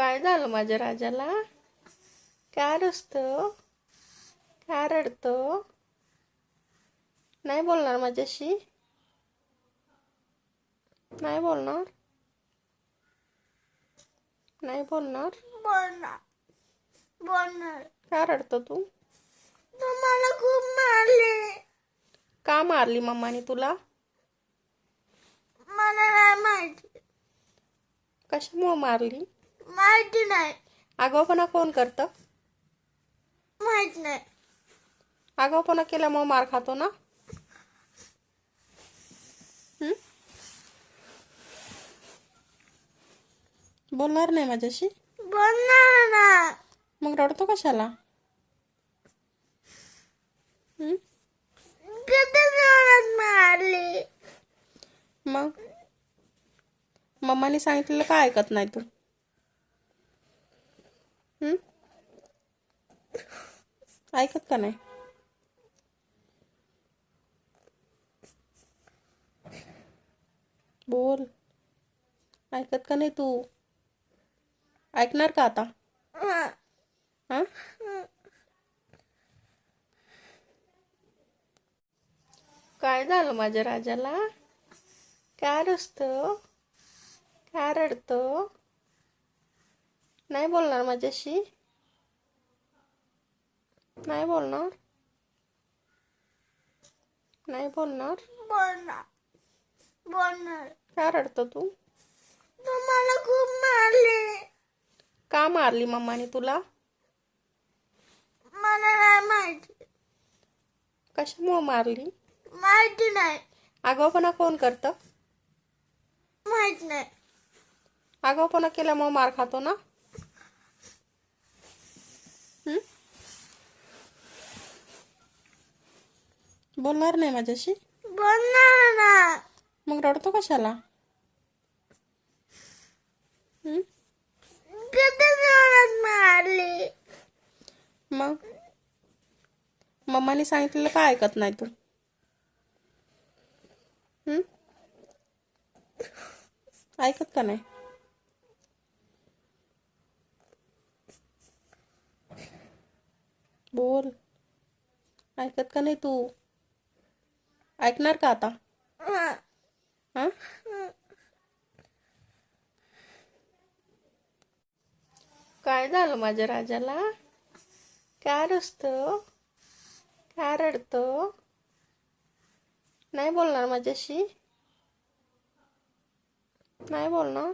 काय झालं माझ्या राजाला? का रुसतो? का रडतो? नाही बोलणार माझ्याशी? नाही बोलणार? नाही बोलणार? बोलणार बोलणार का रडतो तू? तू मला खूप मारले. का मारली मम्माने तुला? मला नाही माहिती. कशामुळे मारली? माहिती नाही. आगाऊपणा कोण करतं? माहित नाही. आगाऊपणा केल्यामुळे मार खातो ना? हं? बोलणार नाही माझ्याशी? बोलणार ना. मग रडतो कशाला? हं? किती जोरात मारली. मग मम्माने सांगितलेलं का ऐकत नाही तू? हं? ऐकत का नाही? बोल. ऐकत का नाही तू? ऐकणार का आता? हा? काय झालं माझ्या राजाला? का रुसतो? का रडतो? नाही बोलणार माझ्याशी? नाही बोलणार? नाही बोलणार? बोलणार बोलणार का रडतो तू? तू मला खूप मारले. का मारली मम्माने तुला? मला नाही माहिती. कशामुळे मारली? माहिती नाही. आगाऊपणा कोण करतं? माहित नाही. आगाऊपणा केल्यामुळे मार खातो ना? हं? बोलणार नाही माझ्याशी? बोलणार ना. मग रडतो कशाला? हं? किती जोरात मारली. मग मम्माने सांगितलेलं का ऐकत नाही तू? हं? ऐकत का नाही? बोल. ऐकत का नाही तू? ऐकणार का आता? हा? काय झालं माझ्या राजाला? का रुसतो? का रडतो? नाही बोलणार माझ्याशी? नाही बोलणार?